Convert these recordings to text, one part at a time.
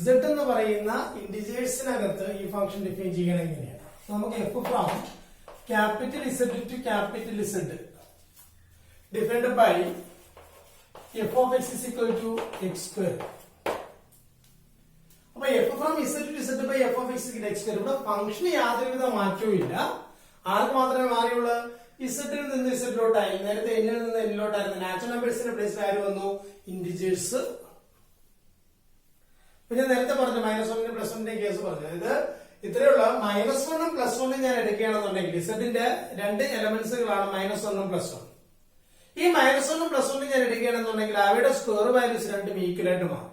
z എന്ന് പറയുന്ന ഇന്റിജേഴ്സിനകത്ത് ഈ ഫംഗ്ഷൻ ഡിഫൈൻ ചെയ്യണം എങ്ങനെയാണ്? നമുക്ക് f from capital Z to capital Z defined by f of x is equal to x square. അപ്പൊ f from Z to Z by f of x is equal to x square. ഇവിടെ ഫംഗ്ഷന് യാതൊരുവിധ മാറ്റവും ഇല്ല. ആർക്ക് മാത്രമേ മാറിയുള്ളൂ? Z ൽ നിന്ന് Z ലോട്ടായി. നേരത്തെ n ൽ നിന്ന് n ലോട്ടായിരുന്നു. നാച്ചുറൽ നമ്പേഴ്സിന്റെ പ്ലേസിൽ ആര് വന്നു? ഇന്റിജേഴ്സ്. പിന്നെ നേരത്തെ പറഞ്ഞു -1 +1 കേസ് പറഞ്ഞു. ഇത് ഇത്രയുള്ള -1 +1 ഞാൻ എടുക്കുകയാണെന്നുണ്ടെങ്കിൽ ഇസഡിന്റെ രണ്ട് എലമെന്റ്സുകളാണ് -1 +1. ഈ -1 +1 ഞാൻ എടുക്കുകയാണെന്നുണ്ടെങ്കിൽ അവയുടെ സ്ക്വയർ വാല്യൂസ് രണ്ടും ഈക്വൽ ആയിട്ട് മാറും.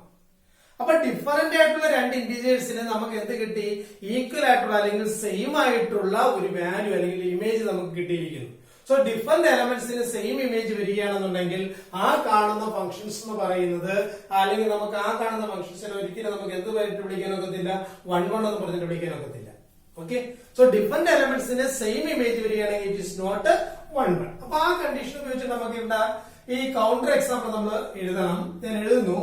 അപ്പൊ ഡിഫറന്റ് ആയിട്ടുള്ള രണ്ട് ഇന്റീജേഴ്സിന് നമുക്ക് എന്ത് കിട്ടി? ഈക്വൽ ആയിട്ടുള്ള അല്ലെങ്കിൽ സെയിം ആയിട്ടുള്ള ഒരു വാല്യൂ അല്ലെങ്കിൽ ഇമേജ് നമുക്ക് കിട്ടിയിരിക്കുന്നു. സോ ഡിഫറന്റ് എലമെന്റ്സിന് സെയിം ഇമേജ് വരികയാണെന്നുണ്ടെങ്കിൽ ആ കാണുന്ന ഫംഗ്ഷൻസ് എന്ന് പറയുന്നത് അല്ലെങ്കിൽ നമുക്ക് ആ കാണുന്ന ഫംഗ്ഷൻസിനെ ഒരിക്കലും നമുക്ക് എന്ത് പറഞ്ഞിട്ട് വിളിക്കാൻ ഒക്കത്തില്ല? 1 1 എന്ന് പറഞ്ഞിട്ട് വിളിക്കാൻ ഒക്കത്തില്ല. ഓക്കെ, സോ ഡിഫറന്റ് എലമെന്റ്സിന് സെയിം ഇമേജ് വരികയാണെങ്കിൽ ഇറ്റ് ഇസ് നോട്ട് 1 1. അപ്പൊ ആ കണ്ടീഷൻ ഉപയോഗിച്ച് നമുക്ക് ഇവിടെ ഈ കൗണ്ടർ എക്സാമ്പിൾ നമ്മൾ എഴുതണം. ഞാൻ എഴുതുന്നു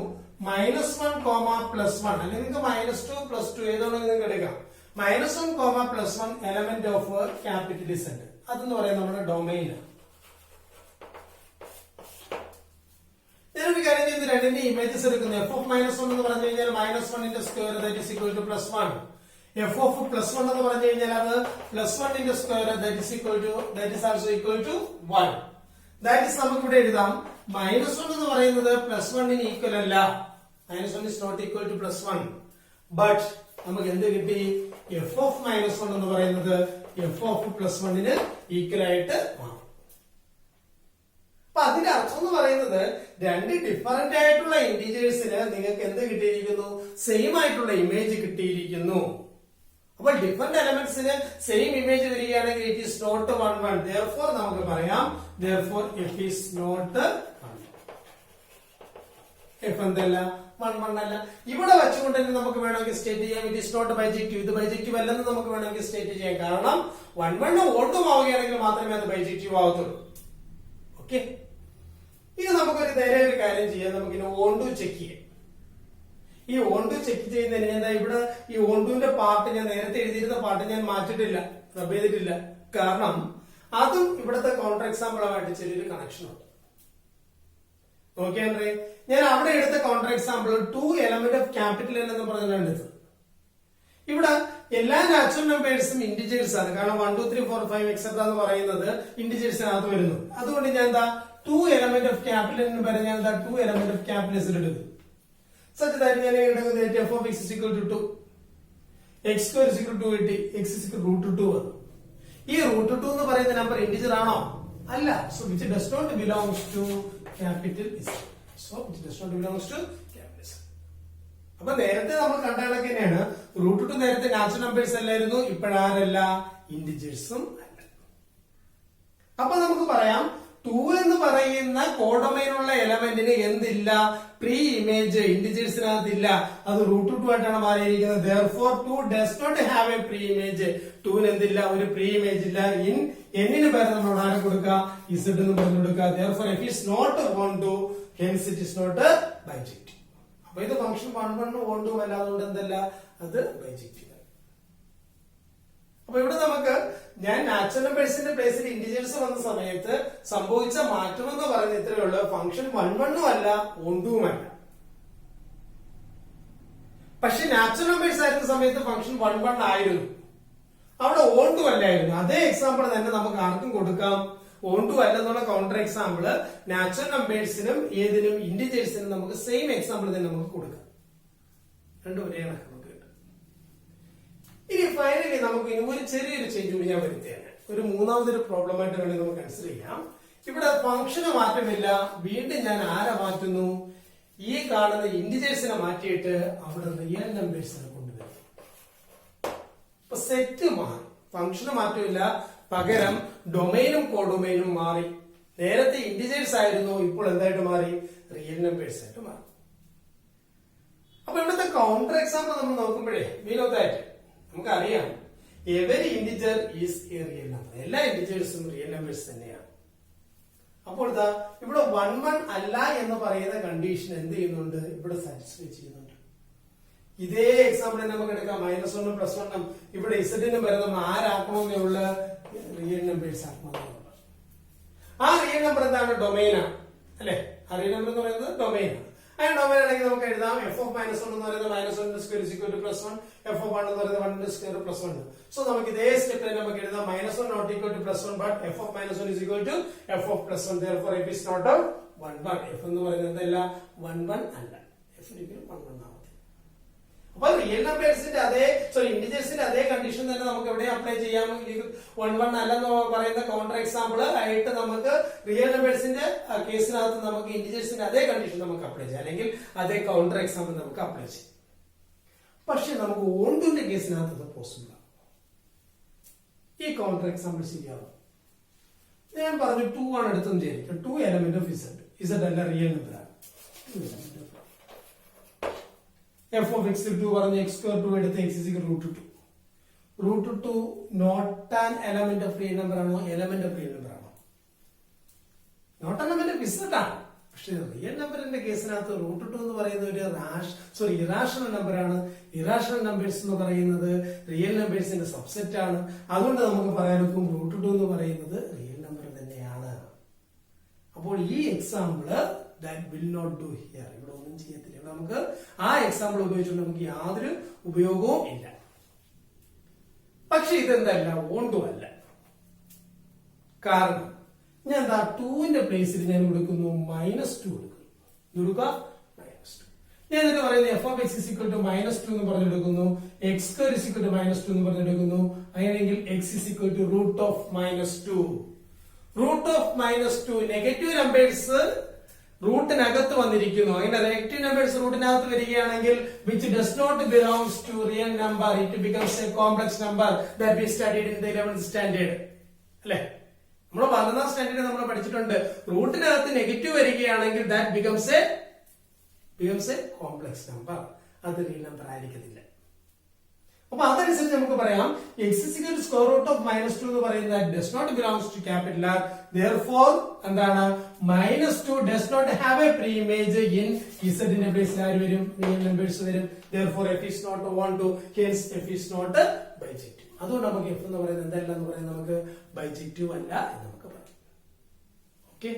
-1, +1 അല്ലെങ്കിൽ നിങ്ങൾക്ക് -2 +2 ഏതാണെങ്കിലും നിങ്ങൾക്ക് എടുക്കാം. -1, +1 എലമെന്റ് ഓഫ് ക്യാപിറ്റൽ Z അതെന്ന് പറയുന്നത് നമ്മുടെ ഡൊമൈനാണ്. ഞാനൊരു കാര്യം ചെയ്ത് രണ്ടിന്റെ ഇമേജസ് എടുക്കുന്നു. f of -1 എന്ന് പറഞ്ഞു കഴിഞ്ഞാൽ -1 square that is equal to +1. f of +1 എന്ന് പറഞ്ഞു കഴിഞ്ഞാൽ അത് +1 square that is also equal to 1. That is നമുക്ക് ഇവിടെ എഴുതാം -1 എന്ന് പറയുന്നത് +1 ഈക്വൽ അല്ല. -1 is not equal to +1. But നമുക്ക് എന്ത് കിട്ടി? f of -1 എന്ന് പറയുന്നത് f of +1 ഈക്വൽ ആയിട്ട് മാറും. അപ്പൊ അതിന്റെ അർത്ഥം എന്ന് പറയുന്നത് രണ്ട് ഡിഫറന്റ് ആയിട്ടുള്ള ഇന്റീജേഴ്സിന് നിങ്ങൾക്ക് എന്ത് കിട്ടിയിരിക്കുന്നു? സെയിം ആയിട്ടുള്ള ഇമേജ് കിട്ടിയിരിക്കുന്നു. അപ്പോൾ ഡിഫറന്റ് എലമെന്റ്സിന് സെയിം ഇമേജ് വരികയാണെങ്കിൽ ഇറ്റ് ഈസ് നോട്ട് 1 1. therefore നമുക്ക് പറയാം therefore f is not 1. f എന്തല്ല? 1 1 അല്ല. ഇവിടെ വെച്ചുകൊണ്ട് തന്നെ നമുക്ക് വേണമെങ്കിൽ സ്റ്റേറ്റ് ചെയ്യാം ഇറ്റ് ഈസ് നോട്ട് ബൈജക്റ്റീവ്. ഇത് ബൈജക്റ്റീവ് അല്ലെന്ന് നമുക്ക് വേണമെങ്കിൽ സ്റ്റേറ്റ് ചെയ്യാം. കാരണം 1 1 ഓണ്ടും ആവുകയാണെങ്കിൽ മാത്രമേ അത് ബൈജക്റ്റീവ് ആവത്തുള്ളൂ. ഓക്കെ, ഇത് നമുക്കൊരു നേരെ ഒരു കാര്യം ചെയ്യാം. നമുക്കിനി ഓണ്ടു ചെക്ക് ചെയ്യാം. ഈ ഓണ്ടു ചെക്ക് ചെയ്യുന്നതിന് എന്താ ഇവിടെ ഈ ഓണ്ടുവിന്റെ പാർട്ട് ഞാൻ നേരത്തെ എഴുതിയിരുന്ന പാർട്ട് ഞാൻ മാറ്റിട്ടില്ല, റബ് ചെയ്തിട്ടില്ല. കാരണം അതും ഇവിടുത്തെ കൗണ്ടർ എക്സാമ്പിളുമായിട്ട് ചെറിയൊരു കണക്ഷൻ ഉണ്ട്. നോക്കിയാൽ ഞാൻ അവിടെ എടുത്ത counter example 2 element of capital N എന്ന് പറഞ്ഞാണ് എടുത്തത്. ഇവിടെ എല്ലാ നാച്ചുറൽ നമ്പേഴ്സും ഇന്റിജേഴ്സ് ആണ്. കാരണം 1 2 3 4 5 എക്സെട്ര എന്ന് പറയുന്നത് ഇന്റിജേഴ്സിനകത്ത് വരുന്നു. അതുകൊണ്ട് ഞാൻ എന്താ 2 എലമെന്റ് ഓഫ് ക്യാപിറ്റൽ എന്ന് പറഞ്ഞാൽ ഞാൻ എന്താ 2 എലമെന്റ് ഓഫ് ക്യാപിറ്റൽ S എടുക്കുന്നു. സച്ച് ദാറ്റ് ഞാൻ എടുക്കുന്നത് f of x is equal to 2, x square is equal to 280, x is equal to √2 ആണ്. ഈ √2 എന്ന് പറയുന്ന നമ്പർ ഇന്റിജർ ആണോ? അല്ല. So which does not belongs to capital Z. So which does not belongs to capital Z. അപ്പൊ നേരത്തെ നമ്മൾ കണ്ട കണക്ക് തന്നെയാണ്. √2 നേരത്തെ നാച്ചുറൽ നമ്പേഴ്സ് അല്ലായിരുന്നു, ഇപ്പോഴാരല്ല? ഇന്റിജേഴ്സും അല്ല. അപ്പൊ നമുക്ക് പറയാം 2 എന്ന് പറയുന്ന കോഡൊമൈനുള്ള എലമെന്റിന് എന്തില്ല? പ്രീ ഇമേജ് ഇന്റിജേഴ്സിനകത്ത് ഇല്ല. അത് √2 ആയിട്ടാണ് മാറിയിരിക്കുന്നത്. therefore 2 does not have a pre image. 2 എന്തില്ല? ഒരു പ്രീ ഇമേജ് ഇല്ല. എന്നിന് പേര് നമ്മൾ ആരെ കൊടുക്കുക? Z എന്ന് പറഞ്ഞു കൊടുക്കുക. therefore f is not 1 2, hence it is not bijective. അപ്പൊ ഇത് ഫംഗ്ഷൻ 1 1 1 2 അല്ലാതുകൊണ്ട് എന്തല്ല? അത് ബൈജക്റ്റീവ്. അപ്പൊ ഇവിടെ നമുക്ക് ഞാൻ നാച്ചുറൽ നമ്പേഴ്സിന്റെ പ്ലേസിൽ ഇന്റിജേഴ്സ് വന്ന സമയത്ത് സംഭവിച്ച മാറ്റം എന്ന് പറയുന്നത് ഇത്രയേ ഉള്ളൂ. ഫംഗ്ഷൻ 1 1 അല്ല, 1 2 അല്ല. പക്ഷെ നാച്ചുറൽ നമ്പേഴ്സ് ആയിരുന്ന സമയത്ത് ഫംഗ്ഷൻ 1 1 ആയിരുന്നു, അവിടെ 1 2 അല്ലായിരുന്നു. അതേ എക്സാമ്പിൾ തന്നെ നമുക്ക് ആർക്കും കൊടുക്കാം. 1 2 അല്ലെന്നുള്ള കൗണ്ടർ എക്സാമ്പിള് നാച്ചുറൽ നമ്പേഴ്സിനും ഏതിനും ഇന്റിജേഴ്സിനും നമുക്ക് സെയിം എക്സാമ്പിൾ തന്നെ നമുക്ക് കൊടുക്കാം. രണ്ടും ഒരേ കണക്ക് നമുക്ക് കിട്ടും. ഇനി ഫൈനലി നമുക്ക് ഇനി ഒരു ചെറിയൊരു ചേഞ്ച് കൂടി ഞാൻ വരുത്തിയാണ്. ഒരു മൂന്നാമതൊരു പ്രോബ്ലം ആയിട്ട് വേണമെങ്കിൽ നമുക്ക് കൺസിഡർ ചെയ്യാം. ഇവിടെ ഫംഗ്ഷന് മാറ്റമില്ല, വീണ്ടും ഞാൻ ആരെ മാറ്റുന്നു? ഈ കാണുന്ന ഇന്റിജേഴ്സിനെ മാറ്റിയിട്ട് അവിടെ റിയൽ നമ്പേഴ്സിനെ കൊണ്ടുവരും. ഇപ്പൊ സെറ്റ് മാറി, ഫംഗ്ഷന് മാറ്റമില്ല, പകരം ഡൊമൈനും കോഡൊമൈനും മാറി. നേരത്തെ ഇന്റിജേഴ്സ് ആയിരുന്നു, ഇപ്പോൾ എന്തായിട്ട് മാറി? റിയൽ നമ്പേഴ്സ് ആയിട്ട് മാറി. അപ്പൊ ഇവിടുത്തെ കൗണ്ടർ എക്സാമ്പിൾ നമ്മൾ നോക്കുമ്പോഴേ നമുക്കറിയാം every integer is A real number. എല്ലാ ഇന്റിജേഴ്സും റിയൽ നമ്പേഴ്സ് തന്നെയാണ്. അപ്പോൾ ഇതാ ഇവിടെ 1 1 അല്ല എന്ന് പറയുന്ന കണ്ടീഷൻ എന്ത് ചെയ്യുന്നുണ്ട്? ഇവിടെ സാറ്റിസ്ഫൈ ചെയ്യുന്നുണ്ട്. ഇതേ എക്സാമ്പിൾ നമുക്ക് എടുക്കാം. -1 +1 ഇവിടെ ഇസഡിനും വരെ നമ്മൾ ആരാക്കണമെന്നേ ഉള്ള റിയൽ നമ്പേഴ്സ് ആക്കണമെന്നുള്ള. ആ റിയൽ നമ്പർ എന്താണ്? ഡൊമൈനാണ് അല്ലെ? ആ റിയൽ നമ്പർ എന്ന് പറയുന്നത് ഡൊമൈനാണ്. ആ ഡൊമൈൻ ആണെങ്കിൽ നമുക്ക് എഴുതാം f of -1 എന്ന് പറയുന്നത് -1 സ്ക്വയർ +1, f of 1 എന്ന് പറയുന്നത് 1 സ്ക്വയർ +1. സോ നമുക്ക് ഇതേ സ്റ്റെപ്പിൽ നമുക്ക് എഴുതാം -1 not equal to +1 but f of -1 is equal to f of +1. therefore f is not 1 f എന്ന് പറയുന്നത് എന്തല്ല? 1 അല്ല. f ഒരിക്കലും 1 ആവത്തില്ല. അപ്പൊ റിയൽ നമ്പേഴ്സിന്റെ അതേ ഇന്റിജേഴ്സിന്റെ അതേ കണ്ടീഷൻ തന്നെ നമുക്ക് എവിടെ അപ്ലൈ ചെയ്യാം? 1 അല്ലെന്ന് പറയുന്ന കൗണ്ടർ എക്സാമ്പിൾ ആയിട്ട് നമുക്ക് റിയൽ നമ്പേഴ്സിന്റെ കേസിനകത്ത് നമുക്ക് ഇന്റിജേഴ്സിന്റെ അതേ കണ്ടീഷൻ നമുക്ക് അപ്ലൈ ചെയ്യാം, അല്ലെങ്കിൽ അതേ കൗണ്ടർ എക്സാമ്പിൾ നമുക്ക് അപ്ലൈ ചെയ്യാം. പക്ഷെ നമുക്ക് ഓണ്ടുവിന്റെ കേസിനകത്ത് അത് പോസിബിൾ ആണ്. ഈ കൗണ്ടർ എക്സാമ്പിൾ ശരിയാവും. ഞാൻ പറഞ്ഞു 2 ആണ് എടുത്തെന്ന് വിചാരിക്കും. 2 എലമെന്റ് ഓഫ് ഇസഡ് അല്ല, റിയൽ നമ്പർ ആണ്. f of x2 പറഞ്ഞ x2 എടുത്ത് x is equal to √2 not an element of real number ആണോ? എലമെന്റ് ഓഫ് റിയൽ നമ്പർ ആണോ? നോട്ട് എലമെന്റ് ഓഫ് ഇസഡ് ആണ്. പക്ഷെ റിയൽ നമ്പറിന്റെ കേസിനകത്ത് √2 എന്ന് പറയുന്നത് ഒരു ഇറാഷണൽ നമ്പർ ആണ്. ഇറാഷണൽ നമ്പേഴ്സ് എന്ന് പറയുന്നത് റിയൽ നമ്പേഴ്സിന്റെ സബ്സെറ്റ് ആണ്. അതുകൊണ്ട് നമുക്ക് പറയാൻ ഒക്കും √2 എന്ന് പറയുന്നത് റിയൽ നമ്പർ തന്നെയാണ്. അപ്പോൾ ഈ example that will not do here. ഇവിടെ ഒന്നും ചെയ്യത്തില്ല. ഇവിടെ നമുക്ക് ആ എക്സാമ്പിൾ ഉപയോഗിച്ചുകൊണ്ട് നമുക്ക് യാതൊരു ഉപയോഗവും ഇല്ല. പക്ഷെ ഇതെന്തല്ല? ഓണ്ടും അല്ല. കാരണം ഞാൻ എന്താ 2ന്റെ പ്ലേസിൽ ഞാൻ കൊടുക്കുന്നു -2 കൊടുക്കുക. ഞാൻ എന്നിട്ട് പറയുന്നത് f of x is equal to -2 എന്ന് പറഞ്ഞെടുക്കുന്നു, x2 is equal to -2 എന്ന് പറഞ്ഞെടുക്കുന്നു. അങ്ങനെയെങ്കിൽ x is equal to √−2. √−2 negative numbers റൂട്ടിനകത്ത് വന്നിരിക്കുന്നു. അങ്ങനെ നെഗറ്റീവ് നമ്പേഴ്സ് റൂട്ടിനകത്ത് വരികയാണെങ്കിൽ which does not belongs to real number, it becomes a complex number that we studied in the 11th standard. അല്ലെ? നമ്മൾ 11ാം standard നമ്മൾ പഠിച്ചിട്ടുണ്ട്. റൂട്ടിനകത്ത് negative വരികയാണെങ്കിൽ that becomes a complex number. അത് real number ആയിരിക്കത്തില്ല. അപ്പൊ അതനുസരിച്ച് നമുക്ക് പറയാം x is equal to square root of -2 എന്ന് പറയുന്നത് does not belongs to capital R. therefore എന്താണ്? -2 does not have a pre-image in z ന്റെ പ്ലേസിൽ ആര് വരും? റിയൽ നമ്പേഴ്സ് വരും. therefore f is not 1 2, hence f is not bijective. അതുകൊണ്ട് നമുക്ക് f എന്ന് പറയുന്നത് എന്തല്ല എന്ന് പറയുന്നത് നമുക്ക് bijective അല്ല എന്ന് നമുക്ക് പറയാം. ഓക്കെ.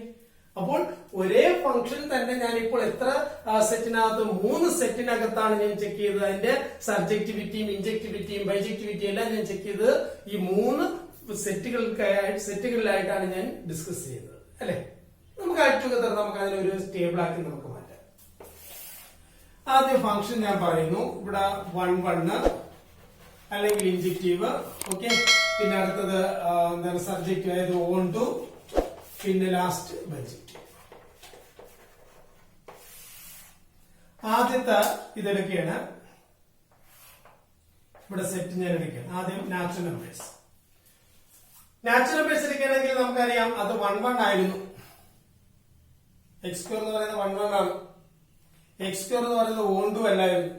അപ്പോൾ ഒരേ ഫംഗ്ഷൻ തന്നെ ഞാൻ ഇപ്പോൾ എത്ര സെറ്റിനകത്ത് 3 സെറ്റിനകത്താണ് ഞാൻ ചെക്ക് ചെയ്തത്. അതിന്റെ സബ്ജക്ടിവിറ്റിയും ഇൻജക്ടിവിറ്റിയും ബൈജക്ടിവിറ്റിയും എല്ലാം ഞാൻ ചെക്ക് ചെയ്ത് ഈ 3 സെറ്റുകളിലായിട്ടാണ് ഞാൻ ഡിസ്കസ് ചെയ്തത്. അല്ലെ? നമുക്ക് ആറ്റുകത്തർ നമുക്ക് അതിനൊരു ടേബിൾ ആക്കി നമുക്ക് മാറ്റാം. ആദ്യം ഫംഗ്ഷൻ ഞാൻ പറയുന്നു. ഇവിടെ 1 അല്ലെങ്കിൽ ഇൻജക്റ്റീവ്. ഓക്കെ. പിന്നെ അടുത്തത് എന്താണ്? സബ്ജക്റ്റീവ് ആയത് ഓൺ ടു, പിന്നെ ലാസ്റ്റ് ബൈജക്റ്റീവ്. ആദ്യത്തെ ഇതെടുക്കുകയാണ്. ഇവിടെ സെറ്റ് ഞാൻ എടുക്കുകയാണ്. ആദ്യം നാച്ചുറൽ നമ്പേഴ്സ്. നാച്ചുറൽ നമ്പേഴ്സ് എടുക്കുകയാണെങ്കിൽ നമുക്കറിയാം അത് 1 ആയിരുന്നു. x2 എന്ന് പറയുന്നത് 1 ആണ്. x2 എന്ന് പറയുന്നത് ഓണ്ടും അല്ലായിരുന്നു.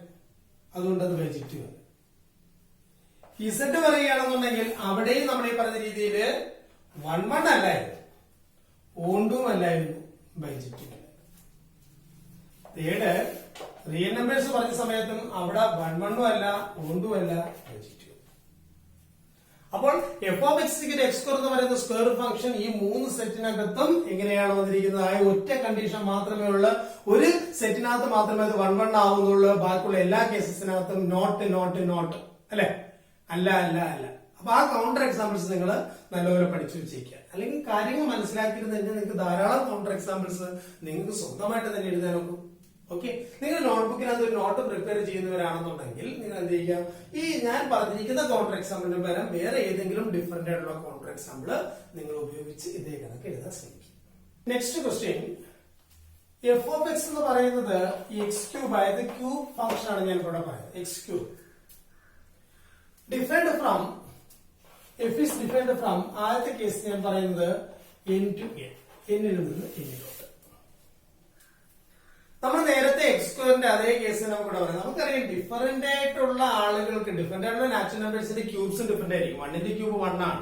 അതുകൊണ്ട് അത് ബൈജക്റ്റീവ് ആണ്. z പറയുകയാണെന്നുണ്ടെങ്കിൽ അവിടെയും നമ്മൾ ഈ പറഞ്ഞ രീതിയിൽ 1 അല്ലായിരുന്നു, ഓണ്ടും അല്ലായിരുന്നു, ബൈജക്റ്റീവ്. തേർഡ് റിയൽ നമ്പേഴ്സ് പറഞ്ഞ സമയത്തും അവിടെ 1 അല്ല, ഓണ്ടും അല്ല, ബൈജക്റ്റീവ്. അപ്പോൾ f of x x2 എന്ന് പറയുന്ന സ്ക്വയർ ഫംഗ്ഷൻ ഈ 3 സെറ്റിനകത്തും എങ്ങനെയാണ് വന്നിരിക്കുന്നത്? ആ ഒറ്റ കണ്ടീഷൻ മാത്രമേ ഉള്ളൂ. ഒരു സെറ്റിനകത്ത് മാത്രമേ അത് 1 ആവുന്നുള്ളൂ. ബാക്കിയുള്ള എല്ലാ കേസസിനകത്തും നോട്ട് അല്ലെ? അല്ല. അപ്പൊ ആ കൗണ്ടർ എക്സാമ്പിൾസ് നിങ്ങൾ നല്ലപോലെ പഠിച്ചു വെച്ചേക്കുക. അല്ലെങ്കിൽ കാര്യങ്ങൾ മനസ്സിലാക്കിയിരുന്ന് കഴിഞ്ഞാൽ നിങ്ങൾക്ക് ധാരാളം കൗണ്ടർ എക്സാമ്പിൾസ് നിങ്ങൾക്ക് സ്വന്തമായിട്ട് തന്നെ എഴുതാൻ നോക്കും. ഓക്കെ. നിങ്ങൾ നോട്ട്ബുക്കിനകത്ത് ഒരു നോട്ട് പ്രിപ്പയർ ചെയ്യുന്നവരാണെന്നുണ്ടെങ്കിൽ നിങ്ങൾ എന്ത് ചെയ്യാം? ഈ ഞാൻ പറഞ്ഞിരിക്കുന്ന കൗണ്ടർ എക്സാമ്പിളിന് പകരം വേറെ ഏതെങ്കിലും ഡിഫറെന്റ് ആയിട്ടുള്ള കൗണ്ടർ എക്സാമ്പിൾ നിങ്ങൾ ഉപയോഗിച്ച് ഇതേ കണക്ക് എഴുതാൻ ശ്രമിക്കും. Next question, f of x എന്ന് പറയുന്നത് x3 ആയത് ക്യൂബ് ഫംഗ്ഷൻ ആണ്. ഞാൻ ഇവിടെ പറയുന്നത് x3 different from f is different from ആദ്യത്തെ കേസ് ഞാൻ പറയുന്നത് n to n, n-ൽ നിന്ന് n-ലോട്ട്. നമ്മൾ നേരത്തെ x2ന്റെ അതേ കേസ് നമുക്ക് ഇവിടെ പറയാം. നമുക്കറിയാം ഡിഫറെന്റ് ആയിട്ടുള്ള ആളുകൾക്ക് ഡിഫറെന്റ് ആയിട്ടുള്ള നാച്ചുറൽ നമ്പേഴ്സിന്റെ ക്യൂബ്സും ഡിഫറെന്റ് ആയിരിക്കും. 1ന്റെ ക്യൂബ് 1 ആണ്,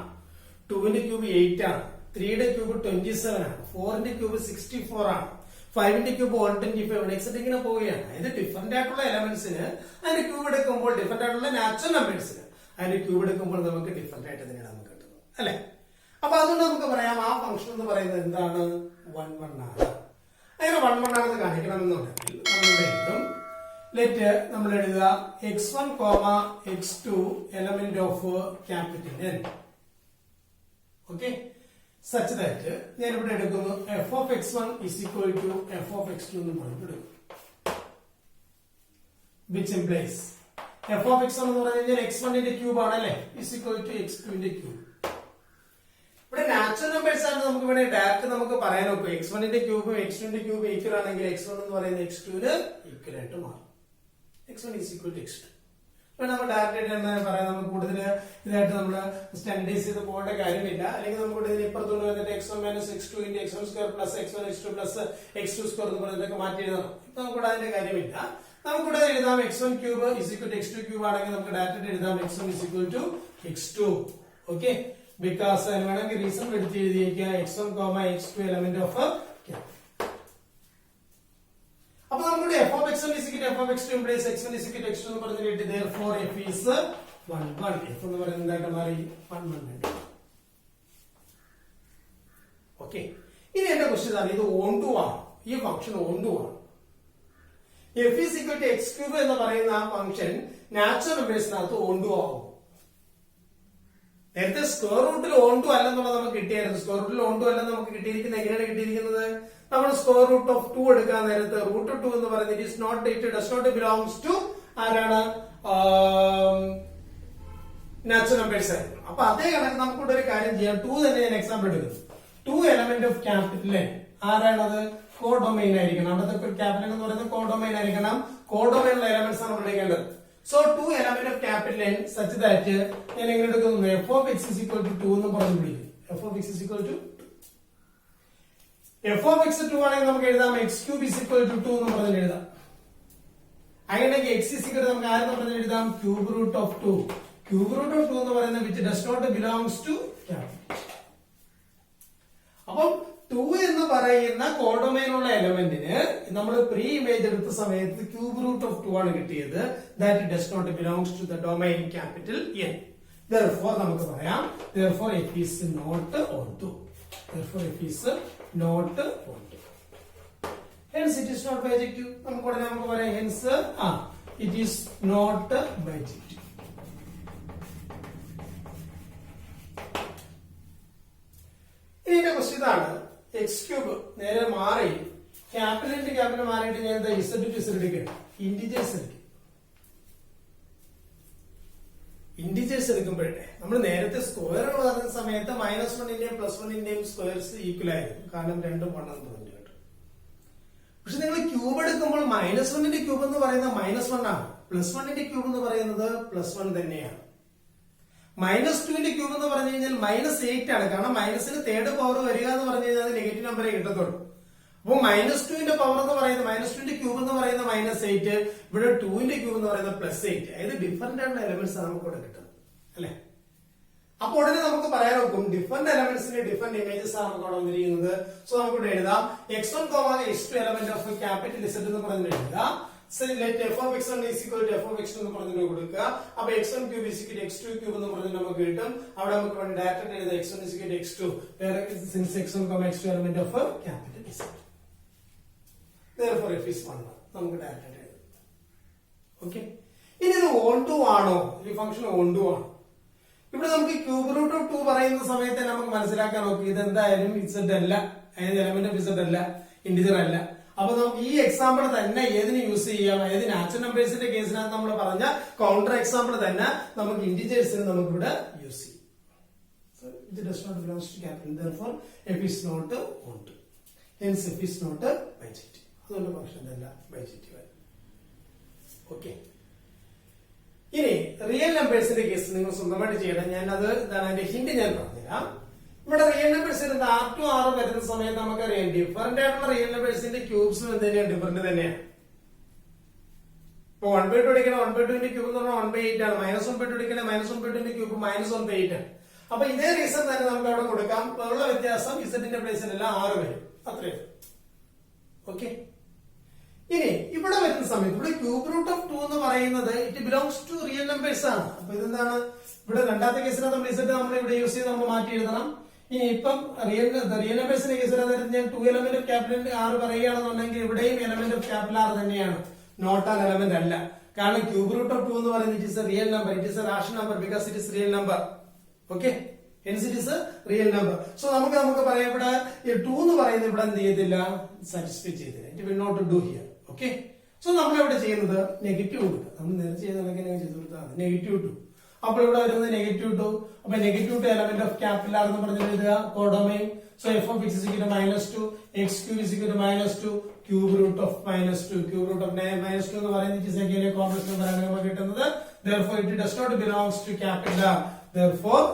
2ന്റെ ക്യൂബ് 8 ആണ്, 3യുടെ ക്യൂബ് 27 ആണ്, 4ന്റെ ക്യൂബ് 64 ആണ്, 5ന്റെ ക്യൂബ് 125 എക്സെട്ര ഇങ്ങനെ പോവുകയാണ്. അതായത് ഡിഫറന്റ് ആയിട്ടുള്ള എലമെന്റ്സിന് അതിന്റെ ക്യൂബ് എടുക്കുമ്പോൾ ഡിഫറന്റ് ആയിട്ടുള്ള നാച്ചുറൽ നമ്പേഴ്സിന് അതിന്റെ ക്യൂബ് എടുക്കുമ്പോൾ നമുക്ക് ഡിഫറന്റ് ആയിട്ട് തന്നെയാണ് നമുക്ക് കിട്ടുന്നത് അല്ലെ. അപ്പൊ അതുകൊണ്ട് നമുക്ക് പറയാം ആ ഫംഗ്ഷൻ എന്ന് പറയുന്നത് എന്താണ് 1 1 ആണ്. അങ്ങനെ 1 1 ആണെന്ന് കാണിക്കണമെന്നുണ്ടെങ്കിൽ നമ്മളുടെ എഴുതും ലെറ്റ് നമ്മൾ എഴുതുക x1, x2 element of capital N. Okay, such that ഞാൻ ഇവിടെ എടുക്കുന്നു f of x1 is equal to f of x2 എന്ന് പറഞ്ഞിട്ട് which implies f of x1 എന്ന് പറഞ്ഞു കഴിഞ്ഞാൽ x1 ന്റെ ക്യൂബ് ആണ് അല്ലെ, is equal to x2 ന്റെ ക്യൂബ്. ഇവിടെ നാച്ചുറൽ നമ്പേഴ്സ് ആണ് നമുക്ക് ഇവിടെ ഡയറക്റ്റ് നമുക്ക് പറയാൻ നോക്കും x1 ന്റെ ക്യൂബും x2 ന്റെ ക്യൂബ് ഈക്വൽ ആണെങ്കിൽ x1 എന്ന് പറയുന്നത് x2 ന് ഈക്വൽ ആയിട്ട് മാറും. x1 is equal to x2. നമ്മൾ ഡയറക്റ്റ് ആയിട്ട് എന്താണ് പറയാം, നമുക്ക് കൂടുതൽ ഇതായിട്ട് നമ്മൾ സ്റ്റാൻഡേർഡൈസ് ചെയ്ത് പോകേണ്ട കാര്യമില്ല. അല്ലെങ്കിൽ നമുക്ക് ഇതിന് ഇപ്പുറത്തോട്ട് വന്നിട്ട് x1 - x2 × x1 square plus x1 x2 plus x2 square എന്ന് പറഞ്ഞിട്ടൊക്കെ മാറ്റി എഴുതണം. ഇപ്പൊ നമുക്കിവിടെ അതിന്റെ കാര്യമില്ല. നമുക്കിവിടെ എഴുതാം x1 cube is equal to x2 cube ആണെങ്കിൽ നമുക്ക് ഡയറക്റ്റ് എഴുതാം x1 is equal to x2. Okay, because അതിന് വേണമെങ്കിൽ റീസൺ എടുത്ത് എഴുതിയിരിക്കുക x1, x2 element of capital. അപ്പൊ നമ്മുടെ f of x1 is equal to f of x2 implies x1 is equal to x2 എന്ന് പറഞ്ഞിട്ട് therefore f is 1 1. f എന്ന് പറയുന്നത് എന്തായിട്ട് മാറി 1 1. ഓക്കെ, ഇനി എന്റെ ക്വസ്റ്റ്യൻ ആണ് ഇത് ഓൺ ടു ആണ്, ഈ ഫംഗ്ഷൻ ഓൺ ടു ആണ്. f is equal to x cube എന്ന് പറയുന്ന ആ ഫംഗ്ഷൻ നാച്ചുറൽ നമ്പേഴ്സിനകത്ത് ഓൺ ടു ആവും. നേരത്തെ സ്ക്വയർ റൂട്ടിൽ ഓൺ ടു അല്ലെന്നുള്ളത് നമുക്ക് കിട്ടിയായിരുന്നു. സ്ക്വയർ റൂട്ടിൽ ഓൺ ടു അല്ലെന്ന് നമുക്ക് കിട്ടിയിരിക്കുന്നത് എങ്ങനെയാണ് കിട്ടിയിരിക്കുന്നത്, നമ്മൾ സ്ക്വയർ റൂട്ട് ഓഫ് 2 എടുക്കാൻ നേരത്ത് റൂട്ട് 2 എന്ന് പറയുന്നത് it not it does not belongs to ആരാണ്, നാച്ചുറൽ നമ്പേഴ്സ് ആയിരുന്നു. അപ്പൊ അതേ കണക്ക് നമുക്കിവിടെ ഒരു കാര്യം ചെയ്യാം. 2 തന്നെ ഞാൻ എക്സാമ്പിൾ എടുക്കുന്നു. 2 എലമെന്റ് ഓഫ് ക്യാപിറ്റൽ N ആരാണത്, കോഡൊമൈൻ ആയിരിക്കണം. അവിടുത്തെ ക്യാപിറ്റൽ എന്ന് പറയുന്നത് കോഡൊമൈൻ ആയിരിക്കണം. കോഡൊമൈനുള്ള എലമെന്റ്സ് ആണ് നമ്മൾ എടുക്കേണ്ടത്. So 2 element of capital N such that ഞാൻ എങ്ങനെ എടുക്കുന്നു, f of x is equal to 2 എന്ന് പറഞ്ഞു പിടിക്കും. f of x is equal to f of x 2 ആണെങ്കിൽ നമുക്ക് എഴുതാം x cube is equal to 2 എന്ന് പറഞ്ഞു എഴുതാം. അങ്ങനെയെങ്കിൽ x is equal to നമുക്ക് ആരെന്ന് പറഞ്ഞു എഴുതാം, cube root of 2. Cube root of 2 എന്ന് പറയുന്നത് which does not belongs to capital. അപ്പം 2 എന്ന് പറയുന്ന കോഡൊമൈനുള്ള എലമെന്റിന് നമ്മൾ പ്രീ ഇമേജ് എടുത്ത സമയത്ത് ക്യൂബ് റൂട്ട് ഓഫ് 2 ആണ് കിട്ടിയത്. That does not belongs to the domain capital N. therefore നമുക്ക് പറയാം therefore f is not onto. therefore f is not onto. hence it is not bijective. നമുക്ക് ഉടനെ നമുക്ക് പറയാം hence it is not bijective. ഇതിന്റെ question ഇതാണ്, x cube നേരെ മാറി ക്യാപിറ്റൽ മാറിയിട്ട് ഞാൻ എന്താ z ടു z എടുക്കണം, ഇന്റിജേഴ്സ് എടുക്കും. ഇന്റിജേഴ്സ് എടുക്കുമ്പോഴേ നമ്മൾ നേരത്തെ സ്ക്വയർ പറഞ്ഞ സമയത്ത് -1ന്റെയും +1ന്റെയും സ്ക്വയർസ് ഈക്വൽ ആയിരുന്നു, കാരണം രണ്ടും 1 എന്ന് പറഞ്ഞു കേട്ടോ. പക്ഷെ നിങ്ങൾ ക്യൂബ് എടുക്കുമ്പോൾ -1ന്റെ ക്യൂബ് എന്ന് പറയുന്നത് -1 ആണ്, +1ന്റെ ക്യൂബ് എന്ന് പറയുന്നത് +1 തന്നെയാണ്. -2ന്റെ ക്യൂബ് എന്ന് പറഞ്ഞു കഴിഞ്ഞാൽ -8 ആണ്, കാരണം മൈനസിന് തേർഡ് പവർ വരിക എന്ന് പറഞ്ഞു കഴിഞ്ഞാൽ അത് നെഗറ്റീവ് നമ്പറേ കിട്ടത്തുള്ളൂ. അപ്പൊ -2ന്റെ പവർ എന്ന് പറയുന്നത് -2ന്റെ ക്യൂബ് എന്ന് പറയുന്നത് -8, ഇവിടെ 2ന്റെ ക്യൂബ് എന്ന് പറയുന്നത് +8. അതായത് ഡിഫറന്റ് ആയിട്ടുള്ള എലമെന്റ്സ് നമുക്ക് ഇവിടെ കിട്ടുന്നത് അല്ലെ. അപ്പൊ ഉടനെ നമുക്ക് പറയാൻ നോക്കും ഡിഫറന്റ് എലമെന്റ്സിന്റെ ഡിഫറന്റ് ഇമേജസ് ആണ് നമുക്ക് അവിടെ വന്നിരിക്കുന്നത്. സോ നമുക്ക് ഇവിടെ എഴുതാം x1, x2 element of capital Z എന്ന് പറഞ്ഞു എഴുതാം. let f of x1 is equal to f of x2 എന്ന് പറഞ്ഞു കൊടുക്കുക. അപ്പൊ x1 cube is equal to x2 cube എന്ന് പറഞ്ഞു നമുക്ക് കിട്ടും. അവിടെ നമുക്ക് വേണ്ടി ഡയറക്റ്റ് എഴുതാം x1 is equal to x2 since x1, x2 element of capital Z. therefore f is 1 നമുക്ക് ഡയറക്റ്റ് എഴുതാം. ഓക്കെ, ഇനി ഇത് ഓൺ ടു ആണോ, ഈ ഫംഗ്ഷൻ ഓൺ ടു ആണ്. ഇവിടെ നമുക്ക് ക്യൂബ് റൂട്ട് ഓഫ് 2 പറയുന്ന സമയത്ത് നമുക്ക് മനസ്സിലാക്കാൻ നോക്കി ഇത് എന്തായാലും Z അല്ല, അതായത് എലമെന്റ് ഓഫ് Z അല്ല, ഇന്റിജർ അല്ല. അപ്പൊ നമുക്ക് ഈ എക്സാമ്പിൾ തന്നെ ഏതിന് യൂസ് ചെയ്യാം, ഏത് നാച്ചുറൽ നമ്പേഴ്സിന്റെ കേസിനകത്ത് നമ്മൾ പറഞ്ഞ കൗണ്ടർ എക്സാമ്പിൾ തന്നെ നമുക്ക് ഇന്റിജേഴ്സിന് നമുക്ക് ഇവിടെ യൂസ് ചെയ്യാം. So it does not belong to capital, therefore f is not onto. Hence f is not bijective. അതുകൊണ്ട് ഫംഗ്ഷൻ അല്ല ബൈജക്റ്റീവ്. ഓക്കെ, ഇനി റിയൽ നമ്പേഴ്സിന്റെ കേസ് നിങ്ങൾ സ്വന്തമായിട്ട് ചെയ്യണം. ഞാൻ അത് എന്താണ് അതിന്റെ ഹിന്റ് ഞാൻ പറഞ്ഞുതരാം. ഇവിടെ റിയൽ നമ്പേഴ്സ് R2 R വരുന്ന സമയത്ത് നമുക്കറിയാം ഡിഫറന്റ് ആയിട്ടുള്ള റിയൽ നമ്പേഴ്സിന്റെ ക്യൂബ്സും എന്ത് തന്നെയാണ്, ഡിഫറന്റ് തന്നെയാണ്. ഇപ്പൊ 1/2 എടുക്കണ 1/2ന്റെ ക്യൂബ് എന്ന് പറഞ്ഞാൽ 1/8 ആണ്. -1/2 എടുക്കണ -1/2ന്റെ ക്യൂബ് -1/8 ആണ്. അപ്പൊ ഇതേ റീസൺ തന്നെ നമുക്ക് അവിടെ കൊടുക്കാം. ഉള്ള വ്യത്യാസം ഇസഡിന്റെ പ്ലേസിലല്ല 6 വരും, അത്രയും. ഓക്കെ. ഇനി ഇവിടെ വരുന്ന സമയത്ത് ഇവിടെ ക്യൂബ് റൂട്ട് ഓഫ് 2 എന്ന് പറയുന്നത് it belongs to real numbers ആണ്. അപ്പൊ ഇതെന്താണ്, ഇവിടെ രണ്ടാമത്തെ കേസിനകത്ത് നമ്മൾ ഇസെറ്റ് നമ്മൾ ഇവിടെ യൂസ് ചെയ്ത് നമ്മൾ മാറ്റി എഴുതണം. ഇനി ഇപ്പം റിയൽ നമ്പേഴ്സിന്റെ കേസിൽ അതായത് ഞാൻ 2 എലമെന്റ് ഓഫ് ക്യാപിറ്റൽ ആർ പറയുകയാണെന്നുണ്ടെങ്കിൽ ഇവിടെയും എലമെന്റ് ഓഫ് ക്യാപിറ്റൽ ആർ തന്നെയാണ്, നോട്ട് ആൻ എലമെന്റ് അല്ല. കാരണം ക്യൂബ് റൂട്ട് ഓഫ് 2 എന്ന് പറയുന്നത് it is A real number, it is A rational number because it is real number. Okay, hence it is a real number. So നമുക്ക് പറയാം ഇവിടെ 2 എന്ന് പറയുന്നത് ഇവിടെ എന്ത് ചെയ്തില്ല, സാറ്റിസ്ഫൈ ചെയ്തില്ല. It will not do here. Okay, so നമ്മൾ ഇവിടെ ചെയ്യുന്നത് നെഗറ്റീവ് കൊടുക്കുക. നമ്മൾ നേരത്തെ ചെയ്ത് കൊടുത്താൽ നെഗറ്റീവ് 2. അപ്പോൾ ഇവിടെ വരുന്നത് നെഗറ്റീവ് 2. അപ്പൊ negative 2 element of capital R എന്ന് പറഞ്ഞ് എഴുതുക, codomain. So f of X is -2, x cube is -2, cube root of -2. Cube root of -2 എന്ന് പറയുന്നത് കോംപ്ലക്സ് നമ്പർ ആണ് നമുക്ക് കിട്ടുന്നത്. Therefore it does not belongs to capital R. Therefore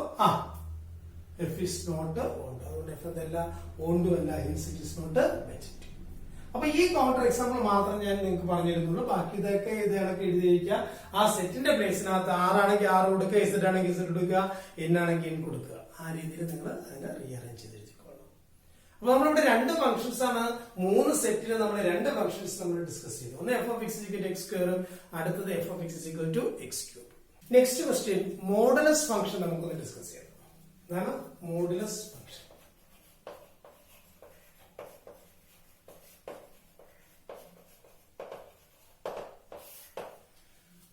f is not owned. അതുകൊണ്ട് f അതല്ല, ഓണ്ടും അല്ല, hence it is not budget. അപ്പൊ ഈ കൗണ്ടർ എക്സാമ്പിൾ മാത്രം ഞാൻ നിങ്ങൾക്ക് പറഞ്ഞിരുന്നുള്ളൂ. ബാക്കി ഇതൊക്കെ ഇതൊക്കെ എഴുതിയിരിക്കുക. ആ സെറ്റിന്റെ പ്ലേസിനകത്ത് ആറാണെങ്കിൽ ആറ് കൊടുക്കുക, ഇസെറ്റ് ആണെങ്കിൽ ഇസെറ്റ് കൊടുക്കുക, എൻ ആണെങ്കിൽ എൻ കൊടുക്കുക. ആ രീതിയിൽ നിങ്ങൾ അതിനെ റീഅറേഞ്ച് ചെയ്തെഴുതിക്കോളാം. അപ്പൊ നമ്മളിവിടെ 2 ഫംഗ്ഷൻസ് ആണ്, 3 സെറ്റിൽ നമ്മൾ 2 ഫംഗ്ഷൻസ് നമ്മൾ ഡിസ്കസ് ചെയ്തു. ഒന്ന് f of x is equal to x square, അടുത്തത് f of x is equal to x cube. Next question modulus function നമുക്കൊന്ന് ഡിസ്കസ് ചെയ്യാം. അതാണ് മോഡുലസ് ഫംഗ്ഷൻ.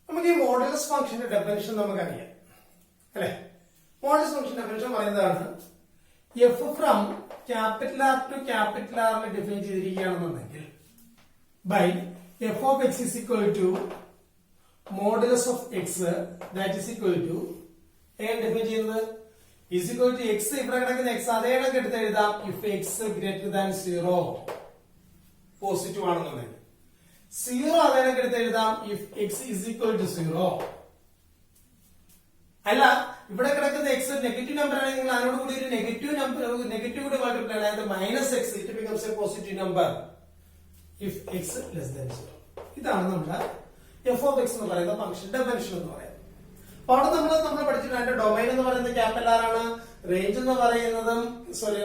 നമുക്ക് ഈ മോഡുലസ് ഫംഗ്ഷന്റെ ഡെഫിനിഷൻ നമുക്കറിയാം അല്ലെ. മോഡുലസ് ഫംഗ്ഷൻ ഡെഫിനിഷൻ പറയുന്നതാണ് F from capital R to capital ആറിൽ ഡിഫൈൻ ചെയ്തിരിക്കുകയാണെന്നുണ്ടെങ്കിൽ by F of X is equal to modulus of X that is equal to എങ്ങനെ ഡിഫൈൻ ചെയ്യുന്നത് is equal to x. ഇവിടെ കിടക്കുന്ന x അതേ കണക്ക് എടുത്ത് എഴുതാം. if x greater than 0 positive ആണെന്നുണ്ടെങ്കിൽ 0 അതേ കണക്ക് എടുത്ത് എഴുതാം. if x is equal to 0 അല്ല, ഇവിടെ കിടക്കുന്ന x നെഗറ്റീവ് നമ്പർ ആണെങ്കിൽ അതിനോട് കൂടി ഒരു നെഗറ്റീവ് കൂടി മൾട്ടിപ്ലൈ അതായത് -x it becomes A positive number if x less than 0. ഇതാണ് നമ്മുടെ f of x എന്ന് പറയുന്ന ഫംഗ്ഷൻ ഡെഫിനിഷൻ എന്ന് പറയുന്നത്. അപ്പൊ അവിടെ നമ്മൾ പഠിച്ചിട്ടുണ്ട് അതിന്റെ ഡൊമൈൻ എന്ന് പറയുന്നത് ക്യാപിറ്റൽ ആർ ആണ്, റേഞ്ച് എന്ന് പറയുന്നതും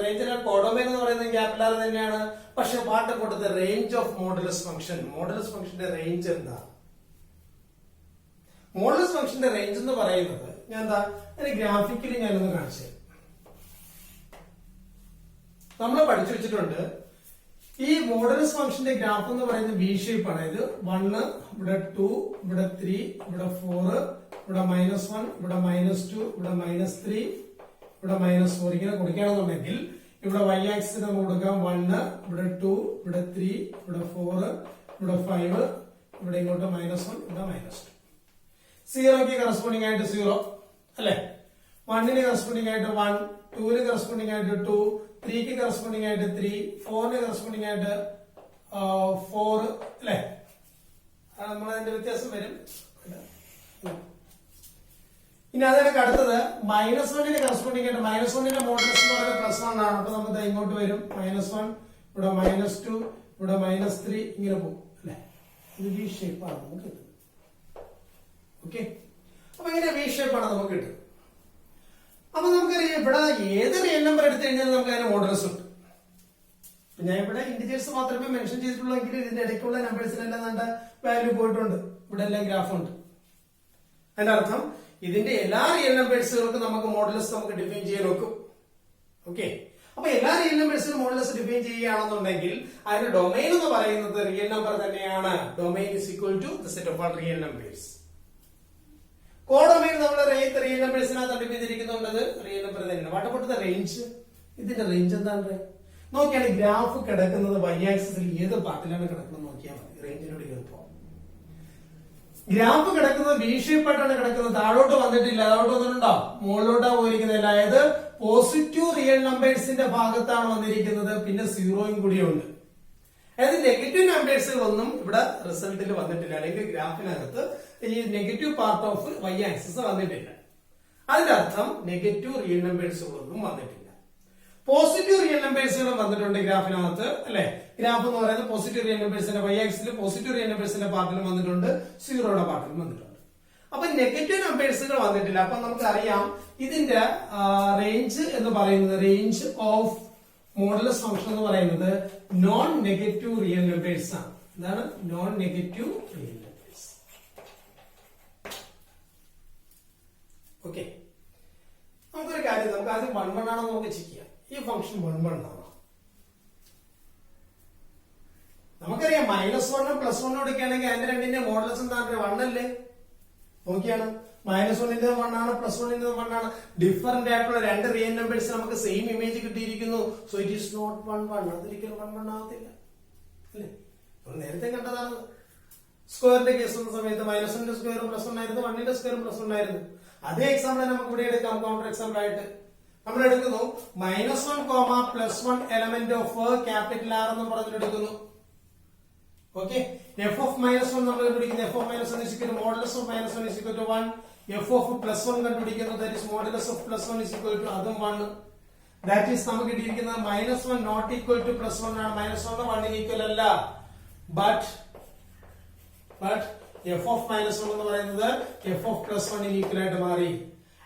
റേഞ്ചിന്റെ കോഡൊമൈൻ എന്ന് പറയുന്നത് ക്യാപിറ്റൽ ആർ തന്നെയാണ്. പക്ഷെ പാട്ട് കൊടുത്ത range of modulus function, modulus ഫംഗ്ഷന്റെ റേഞ്ച് എന്താ? മോഡുലസ് ഫംഗ്ഷന്റെ റേഞ്ച് എന്ന് പറയുന്നത് ഞാൻ എന്താ ഗ്രാഫിക്കലി ഞാനൊന്ന് കാണിച്ചു. നമ്മൾ പഠിച്ചു വെച്ചിട്ടുണ്ട് ഈ മോഡുലസ് ഫംഗ്ഷന്റെ ഗ്രാഫ് എന്ന് പറയുന്നത് വി ഷേപ്പ് ആണ്. ഇത് 1, ഇവിടെ 2, ഇവിടെ 3, ഇവിടെ 4, ഇവിടെ -1, ഇവിടെ -2, ഇവിടെ -3, ഇവിടെ -4 ഇങ്ങനെ കൊടുക്കുകയാണെന്നുണ്ടെങ്കിൽ ഇവിടെ y ആക്സിസ് നമുക്ക് കൊടുക്കാം 1, ഇവിടെ 2, ഇവിടെ 3, ഇവിടെ 4, ഇവിടെ 5, ഇവിടെ ഇങ്ങോട്ട് -1, ഇവിടെ -2. 0ക്ക് കറസ്പോണ്ടിങ് ആയിട്ട് 0 അല്ലെ, 1ന് കറസ്പോണ്ടിങ് ആയിട്ട് 1, 2ന് കറസ്പോണ്ടിങ് ആയിട്ട് 2, 3ക്ക് കറസ്പോണ്ടിങ് ആയിട്ട് 3, 4ന് കറസ്പോണ്ടിങ് ആയിട്ട് 4 അല്ലെ. നമ്മളതിന്റെ വ്യത്യാസം വരും. ഇനി അതിനൊക്കെ അടുത്തത് -1ന് കറസ്പോണ്ടിങ് ആയിട്ട് -1ന്റെ മോഡുലസ് എന്ന് പറയുന്നത് +1 ആണ്. അപ്പൊ നമുക്ക് ഇങ്ങോട്ട് വരും -1, ഇവിടെ -2, ഇവിടെ -3 ഇങ്ങനെ പോകും അല്ലെ. ഇത് വി ഷേപ്പ് ആണ് നമുക്ക് കിട്ടുന്നത്. ഓക്കെ, അപ്പൊ ഇങ്ങനെ വി ഷേപ്പ് ആണ് നമുക്ക് കിട്ടുന്നത്. അപ്പൊ നമുക്കറിയാം ഇവിടെ ഏത് റിയൽ നമ്പർ എടുത്തു കഴിഞ്ഞാൽ നമുക്ക് അതിന് മോഡുലസ് ഉണ്ട്. ഞാൻ ഇവിടെ ഇന്റിജേഴ്സ് മാത്രമേ മെൻഷൻ ചെയ്തിട്ടുള്ളൂ എങ്കിൽ ഇതിന്റെ ഇടയ്ക്കുള്ള നമ്പേഴ്സിനെല്ലാം നല്ല വാല്യൂ പോയിട്ടുണ്ട്. ഇവിടെ എല്ലാം ഗ്രാഫ് ഉണ്ട്. അതിന്റെ അർത്ഥം ഇതിന്റെ എല്ലാ റിയൽ നമ്പേഴ്സുകൾക്കും നമുക്ക് മോഡുലസ് നമുക്ക് ഡിഫൈൻ ചെയ്യാൻ നോക്കും. ഓക്കെ, അപ്പൊ എല്ലാ റിയൽ നമ്പേഴ്സിനും മോഡുലസ് ഡിഫൈൻ ചെയ്യുകയാണെന്നുണ്ടെങ്കിൽ അതിന്റെ ഡൊമൈൻ എന്ന് പറയുന്നത് റിയൽ നമ്പർ തന്നെയാണ്. Domain is equal to the set of all real numbers. Codomain നമ്മൾ റിയൽ നമ്പേഴ്സിനകത്ത് ഡിഫൈൻ ചെയ്തിരിക്കുന്നുണ്ട്, റിയൽ നമ്പർ തന്നെയാണ്. What about the range? ഇതിന്റെ റേഞ്ച് എന്താണ് നോക്കിയാണ് ഗ്രാഫ് കിടക്കുന്നത് y ആക്സിസിൽ ഏത് പാർട്ടിലാണ് കിടക്കുന്നത് നോക്കിയാൽ മതി. റേഞ്ചിനോട് കയറിപ്പോ ഗ്രാഫ് കിടക്കുന്നത് വി ഷേപ്പ് ആയിട്ടാണ് കിടക്കുന്നത്. താഴോട്ട് വന്നിട്ടില്ല, താഴോട്ട് വന്നിട്ടുണ്ടോ? മുകളിലോട്ടാ പോയിരിക്കുന്നില്ല. അതായത് പോസിറ്റീവ് റിയൽ നമ്പേഴ്സിന്റെ ഭാഗത്താണ് വന്നിരിക്കുന്നത്. പിന്നെ 0യും കൂടിയുണ്ട്. അതായത് നെഗറ്റീവ് നമ്പേഴ്സുകളൊന്നും ഇവിടെ റിസൾട്ടിൽ വന്നിട്ടില്ല, അല്ലെങ്കിൽ ഗ്രാഫിനകത്ത് ഈ negative part of y axis വന്നിട്ടില്ല. അതിന്റെ അർത്ഥം നെഗറ്റീവ് റിയൽ നമ്പേഴ്സുകളൊന്നും വന്നിട്ടില്ല. പോസിറ്റീവ് റിയൽ നമ്പേഴ്സുകളും വന്നിട്ടുണ്ട് ഗ്രാഫിനകത്ത് അല്ലെ. ഗ്രാഫ് എന്ന് പറയുന്നത് പോസിറ്റീവ് റിയൽ നമ്പേഴ്സിന്റെ y ആക്സിസിൽ പോസിറ്റീവ് റിയൽ നമ്പേഴ്സിന്റെ പാർട്ടിലും വന്നിട്ടുണ്ട്, 0യുടെ പാർട്ടിലും വന്നിട്ടുണ്ട്. അപ്പൊ നെഗറ്റീവ് നമ്പേഴ്സുകൾ വന്നിട്ടില്ല. അപ്പൊ നമുക്കറിയാം ഇതിന്റെ റേഞ്ച് എന്ന് പറയുന്നത് റേഞ്ച് ഓഫ് മോഡുലസ് ഫംഗ്ഷൻ എന്ന് പറയുന്നത് നോൺ നെഗറ്റീവ് റിയൽ നമ്പേഴ്സ് ആണ്. എന്താണ് non negative real numbers? Okay, നമുക്കൊരു കാര്യം, നമുക്ക് ആദ്യം 1 1 ആണോ നമുക്ക് ചെക്ക് ചെയ്യാം. ഈ ഫംഗ്ഷൻ 1 1 ആണോ? നമുക്കറിയാം -1 ഉം +1 എടുക്കുകയാണെങ്കിൽ അതിന്റെ രണ്ടിന്റെ മോഡുലസ് എന്താണ്? 1 അല്ലേ? നോക്കിയാണ്, -1 1 ആണ്, +1 1 ആണ്. ഡിഫറന്റ് ആയിട്ടുള്ള രണ്ട് റിയൽ നമ്പേഴ്സ് നമുക്ക് സെയിം ഇമേജ് കിട്ടിയിരിക്കുന്നു. So it is not 1 1. അതൊരിക്കലും 1 1 ആവത്തില്ല അല്ലേ? നമ്മൾ നേരത്തെ കണ്ടതാണ്. സ്ക്വയറിന്റെ കേസ് വന്ന സമയത്ത് -1 സ്ക്വയറും +1 ആയിരുന്നു, 1 സ്ക്വയറും +1 ആയിരുന്നു. അതേ എക്സാമ്പിൾ നമുക്ക് ഇവിടെ എടുക്കാം. കൗണ്ടർ എക്സാമ്പിൾ ആയിട്ട് നമ്മൾ എടുക്കുന്നു -1, +1 എലമെന്റ് ഓഫ് ക്യാപിറ്റൽ R എന്ന് പറഞ്ഞിട്ട് എടുക്കുന്നു. ഓക്കെ, f of -1 നമ്മൾ കണ്ടുപിടിക്കുന്നത് f of -1 is equal to modulus of -1 is equal to 1. f of +1 കണ്ടുപിടിക്കുന്നത് that is modulus of +1 is equal to അതും 1. that is നമുക്ക് കിട്ടിയിരിക്കുന്നത് -1 not equal to +1 ആണ്. -1 1 ഈക്വൽ അല്ല. but f of -1 എന്ന് പറയുന്നത് f of +1 ഈക്വൽ ആയിട്ട് മാറി.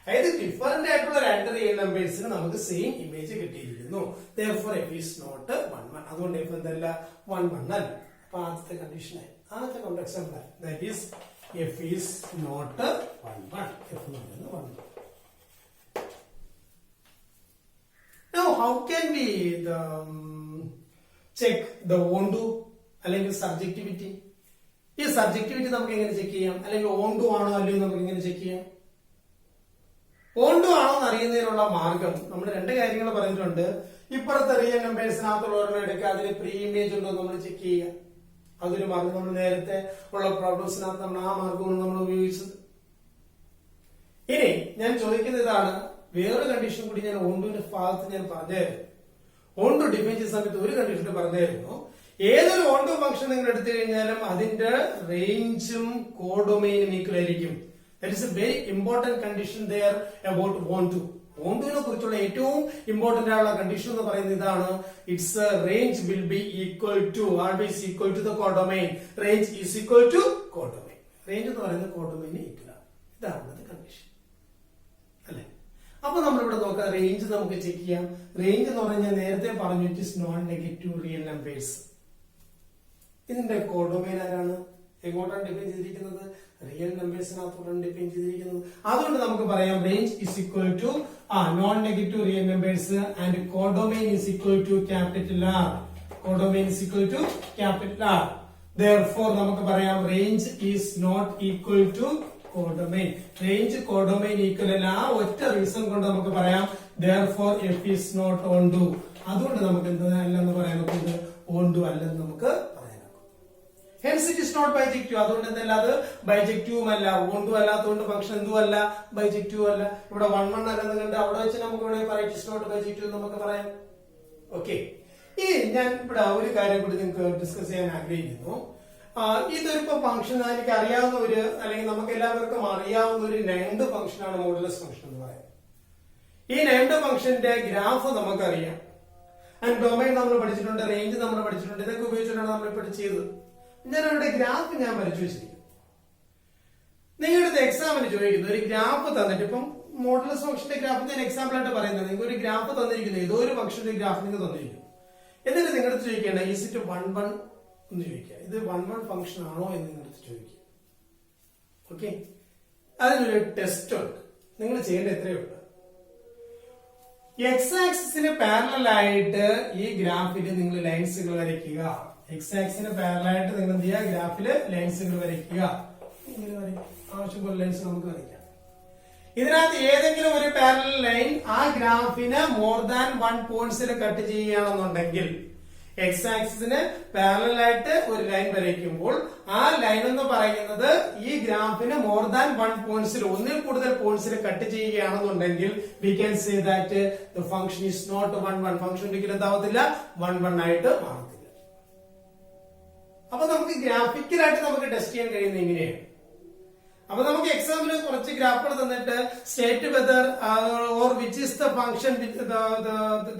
അതായത് ഡിഫറന്റ് ആയിട്ടുള്ള രണ്ട് റിയൽ നമ്പേഴ്സിന് നമുക്ക് സെയിം ഇമേജ് കിട്ടിയിരിക്കുന്നു. therefore f is not 1 1. അതുകൊണ്ട് f എന്തല്ല 1 1 അല്ല. അപ്പൊ ആദ്യത്തെ കണ്ടീഷനായി, ആദ്യത്തെ കൗണ്ടർ എക്സാമ്പിൾ ആയി, that is f is not 1 1. f എന്ന് പറയുന്നത് 1 1. Now how can we check the onto അല്ലെങ്കിൽ സബ്ജക്റ്റിവിറ്റി? ഈ സബ്ജക്റ്റിവിറ്റി നമുക്ക് എങ്ങനെ ചെക്ക് ചെയ്യാം? അല്ലെങ്കിൽ ഓണ്ടു ആണോ അല്ലയോ നമുക്ക് എങ്ങനെ ചെക്ക് ചെയ്യാം? ഓണ്ടു ആണോ എന്ന് അറിയുന്നതിനുള്ള മാർഗം നമ്മൾ രണ്ട് കാര്യങ്ങൾ പറഞ്ഞിട്ടുണ്ട്. ഇപ്പുറത്തെ റിയൽ നമ്പേഴ്സിനകത്തുള്ള ഒരെണ്ണം എടുക്കുക, അതിന് പ്രീ ഇമേജ് ഉണ്ടോ നമ്മൾ ചെക്ക് ചെയ്യുക. അതൊരു മാർഗം. നമ്മൾ നേരത്തെ ഉള്ള പ്രോബ്ലംസിനകത്ത് നമ്മൾ ആ മാർഗമാണ് നമ്മൾ ഉപയോഗിച്ചത്. ഇനി ഞാൻ ചോദിക്കുന്ന ഇതാണ്, വേറൊരു കണ്ടീഷൻ കൂടി ഞാൻ ഓണ്ടുവിന്റെ ഭാഗത്ത് ഞാൻ പറഞ്ഞായിരുന്നു. ഓണ്ടു ഡിഫൈൻ ചെയ്യുന്ന സമയത്ത് ഒരു കണ്ടീഷൻ പറഞ്ഞായിരുന്നു, ഏതൊരു ഓണ്ടു ഫംഗ്ഷൻ നിങ്ങൾ എടുത്തു കഴിഞ്ഞാലും അതിന്റെ റേഞ്ചും കോഡൊമൈനും ഈക്വൽ ആയിരിക്കും. That is a very important condition there about onto. ഓണ്ടുവിനെ കുറിച്ചുള്ള ഏറ്റവും ഇമ്പോർട്ടന്റ് ആയുള്ള കണ്ടീഷൻ എന്ന് പറയുന്നത് ഇതാണ്, its range will be equal to always equal to the codomain. Range is equal to codomain. Range എന്ന് പറയുന്നത് കോഡൊമൈന് ഈക്വൽ ആണ്. ഇതാണ് കണ്ടീഷൻ അല്ലെ? അപ്പൊ നമ്മളിവിടെ നോക്കാം, റേഞ്ച് നമുക്ക് ചെക്ക് ചെയ്യാം. റേഞ്ച് എന്ന് പറഞ്ഞാൽ നേരത്തെ പറഞ്ഞു, it is known negative real numbers. ഇതിന്റെ കോഡൊമൈൻ ആരാണ്? എങ്ങോട്ടാണ് ഡിഫൈൻ ചെയ്തിരിക്കുന്നത്? റിയൽ നമ്പേഴ്സിനകത്തോടാണ് ഡിഫൈൻ ചെയ്തിരിക്കുന്നത്. അതുകൊണ്ട് നമുക്ക് പറയാം range is equal to non negative real numbers and codomain is equal to capital R. Codomain is equal to capital R. therefore നമുക്ക് പറയാം range is not equal to codomain. Range codomain equal അല്ല. ആ ഒറ്റ reason കൊണ്ട് നമുക്ക് പറയാം therefore f is not onto. അതുകൊണ്ട് നമുക്ക് എന്തെന്ന് പറയാൻ നോക്കുന്നത് ഓണ്ടു അല്ലെന്ന് നമുക്ക് പറയാൻ നോക്കും. hence it is not bijective. അതുകൊണ്ട് എന്തല്ല, അത് ബൈജക്റ്റീവും അല്ല. ഓണ്ടു അല്ലാത്തതുകൊണ്ട് ഫംഗ്ഷൻ എന്തും അല്ല, ബൈജക്റ്റീവും അല്ല. ഇവിടെ 1 1 അല്ലെന്ന് കണ്ട് അവിടെ വെച്ച് നമുക്ക് ഇവിടെ പറയാം ഇറ്റ് ഇസ് നോട്ട് ബൈജക്റ്റീവ് നമുക്ക് പറയാം. ഓക്കെ, ഇനി ഞാൻ ഇവിടെ ഒരു കാര്യം കൂടി നിങ്ങൾക്ക് ഡിസ്കസ് ചെയ്യാൻ ആഗ്രഹിക്കുന്നു. ഇതൊരു ഫംഗ്ഷൻ എനിക്ക് അറിയാവുന്ന ഒരു, അല്ലെങ്കിൽ നമുക്ക് എല്ലാവർക്കും അറിയാവുന്ന ഒരു നൈൻഡ് ഫംഗ്ഷനാണ് മോഡുലസ് ഫംഗ്ഷൻ എന്ന് പറയുന്നത്. ഈ നൈൻഡ് ഫംഗ്ഷന്റെ ഗ്രാഫ് നമുക്കറിയാം. ആൻഡ് ഡൊമൈൻ നമ്മൾ പഠിച്ചിട്ടുണ്ട്, റേഞ്ച് നമ്മൾ പഠിച്ചിട്ടുണ്ട്. ഇതൊക്കെ ഉപയോഗിച്ചിട്ടാണ് നമ്മൾ ഇപ്പോൾ ചെയ്തത്. ഞാൻ അവിടെ ഗ്രാഫ് ഞാൻ വരച്ചു വെച്ചിരിക്കുന്നു. നിങ്ങളുടെ എക്സാമിന് ചോദിക്കുന്നു, ഒരു ഗ്രാഫ് തന്നിട്ട്, ഇപ്പം മോഡുലസ് ഫംഗ്ഷന്റെ ഗ്രാഫ് ഞാൻ എക്സാമ്പിൾ ആയിട്ട് പറയുന്നത്, നിങ്ങൾക്ക് ഒരു ഗ്രാഫ് തന്നിരിക്കുന്നു, ഏതോ ഒരു ഫംഗ്ഷന്റെ ഗ്രാഫ് നിങ്ങൾക്ക് തന്നിരിക്കുന്നു. എന്നിട്ട് നിങ്ങളുടെ ചോദിക്കേണ്ട ഈസ് ഇറ്റ് 1 1 എന്ന് ചോദിക്കുക. ഇത് 1 1 ഫംഗ്ഷൻ ആണോ എന്ന് നിങ്ങളുടെ ചോദിക്കുക. ഓക്കെ, അതിനൊരു ടെസ്റ്റ് ഉണ്ട്. നിങ്ങൾ ചെയ്യേണ്ട എത്രയുണ്ട്, എക്സ് ആക്സിന് പാരലൽ ആയിട്ട് ഈ ഗ്രാഫിൽ നിങ്ങൾ ലൈൻസുകൾ വരയ്ക്കുക. എക്സ് ആക്സിന് പാരലൽ ആയിട്ട് നിങ്ങൾ എന്ത് ചെയ്യുക, ഗ്രാഫില് ലൈൻസുകൾ വരയ്ക്കുക. ഇങ്ങനെ വരയ്ക്കുക, ആവശ്യമുള്ള ലൈൻസ് നമുക്ക് വരയ്ക്കാം. ഇതിനകത്ത് ഏതെങ്കിലും ഒരു പാരലൽ ലൈൻ ആ ഗ്രാഫിന് മോർ ദാൻ 1 പോയിന്റ്സിൽ കട്ട് ചെയ്യുകയാണെന്നുണ്ടെങ്കിൽ, എക്സ് ആക്സിന് പാരലൽ ആയിട്ട് ഒരു ലൈൻ വരയ്ക്കുമ്പോൾ ആ ലൈൻ എന്ന് പറയുന്നത് ഈ ഗ്രാഫിന് മോർ ദാൻ 1 പോയിന്റ്സിൽ, ഒന്നിൽ കൂടുതൽ പോയിന്റ്സിൽ കട്ട് ചെയ്യുകയാണെന്നുണ്ടെങ്കിൽ we can say that the function is not 1 1. Function ഒരിക്കലും എന്താവത്തില്ല, 1 1 ആയിട്ട് മാറത്തില്ല. അപ്പൊ നമുക്ക് ഗ്രാഫിക്കലായിട്ട് നമുക്ക് ടെസ്റ്റ് ചെയ്യാൻ കഴിയുന്നത് ഇങ്ങനെയാണ്. അപ്പൊ നമുക്ക് എക്സാമിന് കുറച്ച് ഗ്രാഫുകൾ തന്നിട്ട് state whether or which is the function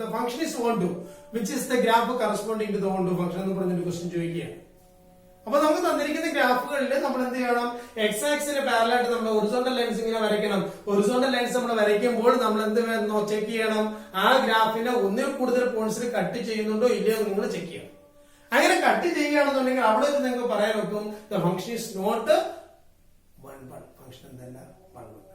the function is onto, which is the graph corresponding to the onto function എന്ന് പറഞ്ഞൊരു ക്വസ്റ്റ്യൻ ചോദിക്കുകയാണ്. അപ്പൊ നമുക്ക് തന്നിരിക്കുന്ന ഗ്രാഫുകളിൽ നമ്മൾ എന്ത് ചെയ്യണം, എക്സ് ആക്സിന് പാരലായിട്ട് നമ്മൾ ഒറിസോണ്ടൽ ലൈൻസ് ഇങ്ങനെ വരയ്ക്കണം. ഒറിസോണ്ടൽ ലൈൻസ് നമ്മൾ വരയ്ക്കുമ്പോൾ നമ്മൾ എന്ത് ചെക്ക് ചെയ്യണം, ആ ഗ്രാഫിനെ ഒന്നിൽ കൂടുതൽ പോയിന്റ്സിൽ കട്ട് ചെയ്യുന്നുണ്ടോ ഇല്ലയോ നിങ്ങൾ ചെക്ക് ചെയ്യണം. അങ്ങനെ കട്ട് ചെയ്യുകയാണെന്നുണ്ടെങ്കിൽ അവിടെ നിങ്ങൾക്ക് പറയാൻ നോക്കും, the function is not 1 1, function എന്തല്ല 1 1.